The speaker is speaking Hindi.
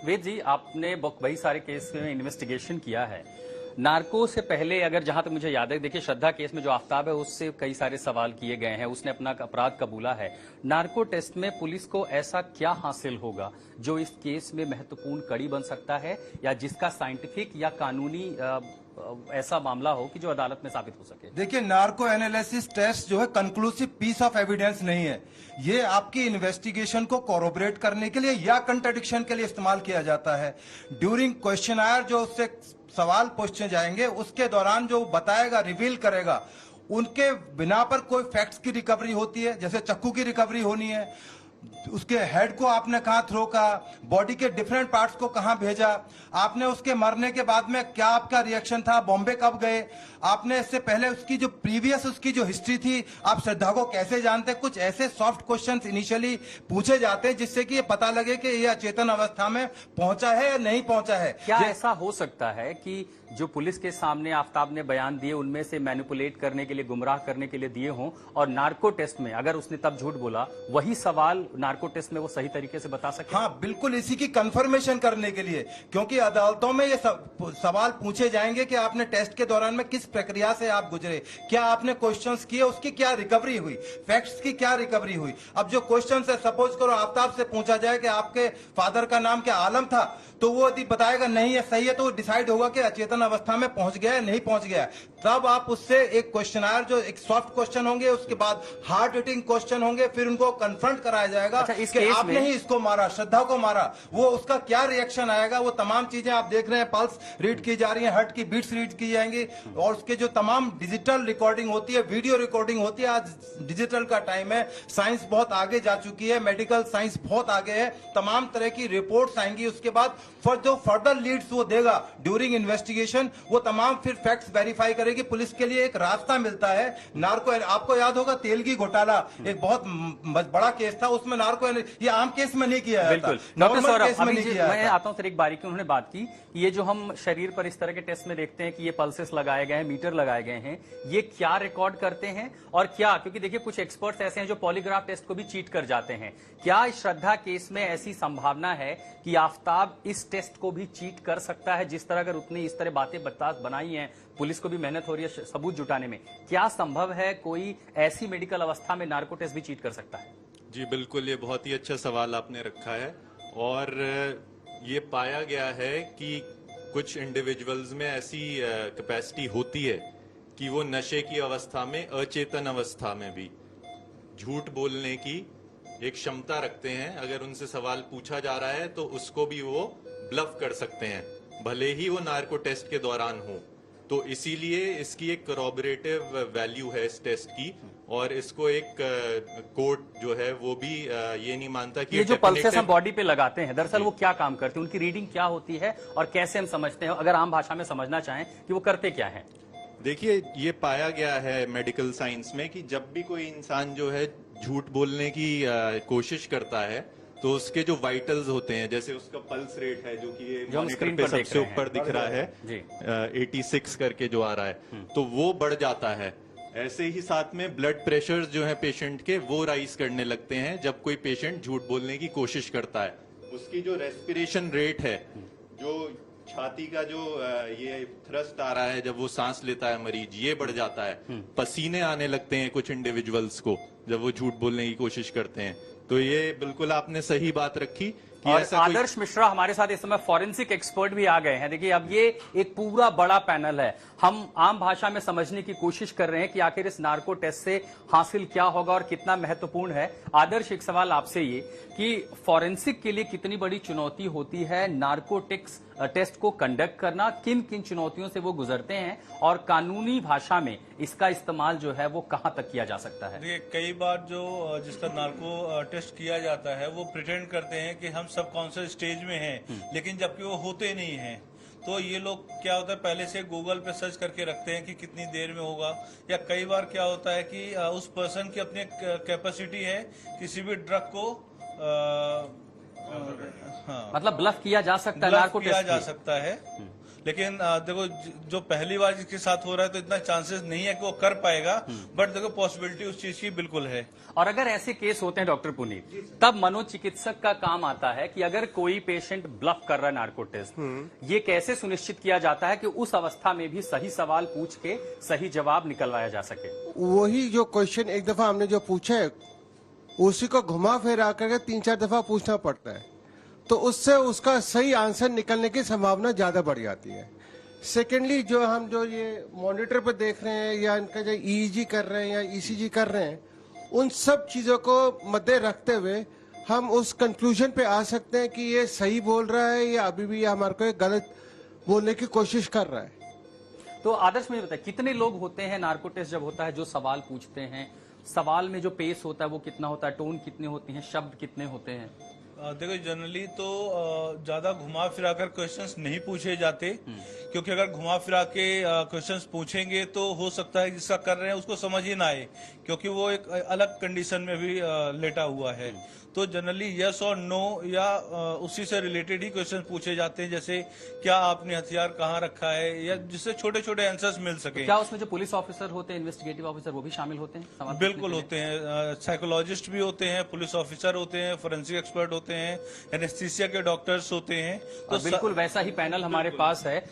वेद जी, आपने कई सारे केस में इन्वेस्टिगेशन किया है। नार्को से पहले, अगर जहां तक मुझे याद है, देखिए श्रद्धा केस में जो आफ्ताब है उससे कई सारे सवाल किए गए हैं, उसने अपना अपराध कबूला है। नार्को टेस्ट में पुलिस को ऐसा क्या हासिल होगा जो इस केस में महत्वपूर्ण कड़ी बन सकता है, या जिसका साइंटिफिक या कानूनी ऐसा मामला हो कि जो अदालत में साबित हो सके? देखिए, नार्को एनालिसिस टेस्ट जो है कंक्लूसिव पीस ऑफ एविडेंस नहीं है। ये आपकी इन्वेस्टिगेशन को कोरोबरेट करने के लिए या कंट्राडिक्शन के लिए इस्तेमाल किया जाता है। ड्यूरिंग क्वेश्चनायर जो उससे सवाल पूछे जाएंगे, उसके दौरान जो बताएगा, रिवील करेगा, उनके बिना पर कोई फैक्ट्स की रिकवरी होती है। जैसे चक्कू की रिकवरी होनी है, उसके हेड को आपने कहां थ्रो करा, बॉडी के डिफरेंट पार्ट्स को कहां भेजा, आपने उसके मरने के बाद में क्या आपका रिएक्शन था, बॉम्बे कब गए, आपने इससे पहले उसकी जो प्रीवियस उसकी जो हिस्ट्री थी, आप श्रद्धा को कैसे जानते। कुछ ऐसे सॉफ्ट क्वेश्चंस इनिशियली पूछे जाते हैं जिससे कि ये पता लगे कि ये अचेतन अवस्था में पहुंचा है या नहीं पहुंचा है। क्या ऐसा हो सकता है कि जो पुलिस के सामने आफ्ताब ने बयान दिए उनमें से मैनिपुलेट करने के लिए, गुमराह करने के लिए दिए हों, और नार्को टेस्ट में अगर उसने तब झूठ बोला, वही सवाल नार्को टेस्ट में वो सही तरीके से बता सके? हाँ, बिल्कुल, इसी की कंफर्मेशन करने के लिए, क्योंकि अदालतों में ये सवाल पूछे जाएंगे कि आपने टेस्ट के दौरान में किस प्रक्रिया से आप गुजरे, क्या आपने क्वेश्चंस किए, उसकी क्या रिकवरी हुई, फैक्ट्स की क्या रिकवरी हुई। अब जो क्वेश्चन है, सपोज करो आफ्ताब से पूछा जाए कि आपके फादर का नाम क्या आलम था, तो वो यदि बताएगा नहीं है, सही है, तो डिसाइड होगा कि अचेतन अवस्था में पहुंच गया है, नहीं पहुंच गया। तब आप उससे एक क्वेश्चनायर, जो एक सॉफ्ट क्वेश्चन होंगे, उसके बाद हार्ड हिटिंग क्वेश्चन होंगे, फिर उनको कन्फ्रंट कराया जाएगा। अच्छा, कि आपने ही इसको मारा, श्रद्धा को मारा, वो उसका क्या रिएक्शन आएगा, वो तमाम चीजें आप देख रहे हैं, पल्स रीड की जा रही है, हार्ट की बीट्स रीड की जाएंगी, और उसके जो तमाम डिजिटल रिकॉर्डिंग होती है, वीडियो रिकॉर्डिंग होती है। आज डिजिटल का टाइम है, साइंस बहुत आगे जा चुकी है, मेडिकल साइंस बहुत आगे है, तमाम तरह की रिपोर्ट्स आएंगी। उसके बाद जो फर्दर लीड्स वो देगा ड्यूरिंग इन्वेस्टिगेशन, वो तमाम फिर फैक्ट्स वेरीफाई करेगी। पुलिस के लिए एक रास्ता मिलता है। नार्को, आपको याद होगा तेलगी घोटाला एक बहुत बड़ा केस था, उसमें नार्को ये आम केस में नहीं किया बिल्कुल। डॉक्टर सौरभ, मैं आता हूं, सर एक बारीकी उन्होंने बात की, ये जो हम शरीर पर इस तरह के टेस्ट में देखते हैं कि ये पल्सेस लगाए गए हैं, मीटर लगाए गए हैं, ये क्या रिकॉर्ड करते हैं और क्या, क्योंकि देखिए कुछ एक्सपर्ट्स ऐसे हैं जो पॉलीग्राफ टेस्ट को भी चीट कर जाते हैं, क्या श्रद्धा केस में ऐसी संभावना है कि आफ्ताब इस टेस्ट को भी चीट कर सकता है? जिस तरह अगर उतनी इस तरह बातें बनाई हैं, पुलिस को भी मेहनत हो रही है सबूत जुटाने में, क्या संभव है कोई ऐसी मेडिकल अवस्था में नार्को टेस्ट भी चीट कर सकता है? जी बिल्कुल, ये बहुत ही अच्छा सवाल आपने रखा है। और ये पाया गया है कि कुछ इंडिविजुअल्स में ऐसी कैपेसिटी होती है कि वो नशे की अवस्था में, अचेतन अवस्था में भी झूठ बोलने की एक क्षमता रखते हैं। अगर उनसे सवाल पूछा जा रहा है तो उसको भी वो ब्लफ कर सकते हैं, भले ही वो नार्को टेस्ट के दौरान हो। तो इसीलिए इसकी एक corroborative वैल्यू है इस टेस्ट की, और इसको एक कोर्ट जो है वो भी ये नहीं मानता कि ये जो पल्सेस हम बॉडी पे लगाते हैं, दरअसल वो क्या काम करते हैं, उनकी रीडिंग क्या होती है और कैसे हम समझते हैं, अगर आम भाषा में समझना चाहें कि वो करते क्या है? देखिए, ये पाया गया है मेडिकल साइंस में कि जब भी कोई इंसान जो है झूठ बोलने की कोशिश करता है, तो उसके जो वाइटल्स होते हैं, जैसे उसका पल्स रेट है जो कि ये मॉनिटर पे सबसे ऊपर दिख रहा है, 86 करके जो आ रहा है, तो वो बढ़ जाता है। ऐसे ही साथ में ब्लड प्रेशर जो है पेशेंट के, वो राइज करने लगते हैं जब कोई पेशेंट झूठ बोलने की कोशिश करता है। उसकी जो रेस्पिरेशन रेट है, जो छाती का जो ये थ्रस्ट आ रहा है जब वो सांस लेता है मरीज, ये बढ़ जाता है। पसीने आने लगते हैं कुछ इंडिविजुअल्स को जब वो झूठ बोलने की कोशिश करते हैं। तो ये बिल्कुल आपने सही बात रखी। और आदर्श मिश्रा हमारे साथ इस समय फॉरेंसिक एक्सपर्ट भी आ गए हैं। देखिए, अब ये एक पूरा बड़ा पैनल है, हम आम भाषा में समझने की कोशिश कर रहे हैं कि आखिर इस नार्को टेस्ट से हासिल क्या होगा और कितना महत्वपूर्ण है। आदर्श, एक सवाल आपसे ये कि फॉरेंसिक के लिए कितनी बड़ी चुनौती होती है नार्कोटिक्स टेस्ट को कंडक्ट करना, किन किन चुनौतियों से वो गुजरते हैं, और कानूनी भाषा में इसका इस्तेमाल जो है वो कहां तक किया जा सकता है? देखिए, कई बार जो जिसका नार्को टेस्ट किया जाता है वो प्रिटेंड करते हैं कि हम सबकॉन्शियस स्टेज में हैं, लेकिन जबकि वो होते नहीं हैं। तो ये लोग क्या होता है, पहले से गूगल पे सर्च करके रखते हैं कि कितनी देर में होगा, या कई बार क्या होता है कि उस पर्सन की अपनी कैपेसिटी है किसी भी ड्रग को हाँ, मतलब ब्लफ किया जा सकता है, नार्को टेस्ट किया जा सकता है। लेकिन देखो जो पहली बार जिसके साथ हो रहा है तो इतना चांसेस नहीं है कि वो कर पाएगा, बट देखो पॉसिबिलिटी उस चीज की बिल्कुल है। और अगर ऐसे केस होते हैं डॉक्टर पुनीत, तब मनोचिकित्सक का काम आता है कि अगर कोई पेशेंट ब्लफ कर रहा है नार्को टेस्ट, ये कैसे सुनिश्चित किया जाता है कि उस अवस्था में भी सही सवाल पूछ के सही जवाब निकलवाया जा सके? वही जो क्वेश्चन एक दफा हमने जो पूछा है उसी को घुमा फिरा करके 3-4 दफा पूछना पड़ता है, तो उससे उसका सही आंसर निकलने की संभावना ज्यादा बढ़ जाती है। सेकेंडली जो ये मॉनिटर पे देख रहे हैं या इनका जो ईईजी कर रहे हैं या ईसीजी कर रहे हैं, उन सब चीजों को मद्दे रखते हुए हम उस कंक्लूजन पे आ सकते हैं कि ये सही बोल रहा है या अभी भी हमारे को गलत बोलने की कोशिश कर रहा है। तो आदर्श मुझे बताइए, कितने लोग होते हैं नार्को टेस्ट जब होता है जो सवाल पूछते हैं? सवाल में जो पेस होता है वो कितना होता है, टोन कितने होती हैं, शब्द कितने होते हैं? देखो जनरली तो ज्यादा घुमा फिरा कर क्वेश्चंस नहीं पूछे जाते, क्योंकि अगर घुमा फिरा के क्वेश्चंस पूछेंगे तो हो सकता है जिसका कर रहे हैं उसको समझ ही ना आए, क्योंकि वो एक अलग कंडीशन में भी लेटा हुआ है। तो जनरली यस और नो या उसी से रिलेटेड ही क्वेश्चन पूछे जाते हैं, जैसे क्या आपने हथियार कहाँ रखा है, या जिससे छोटे छोटे आंसर्स मिल सके। क्या उसमें जो पुलिस ऑफिसर होते हैं, इन्वेस्टिगेटिव ऑफिसर, वो भी शामिल होते हैं सवाल पूछने बिल्कुल के लिए? होते हैं, साइकोलॉजिस्ट भी होते हैं, पुलिस ऑफिसर होते हैं, फोरेंसिक एक्सपर्ट होते हैं, एनेस्थीसिया के डॉक्टर्स होते हैं। और बिल्कुल वैसा ही पैनल हमारे पास है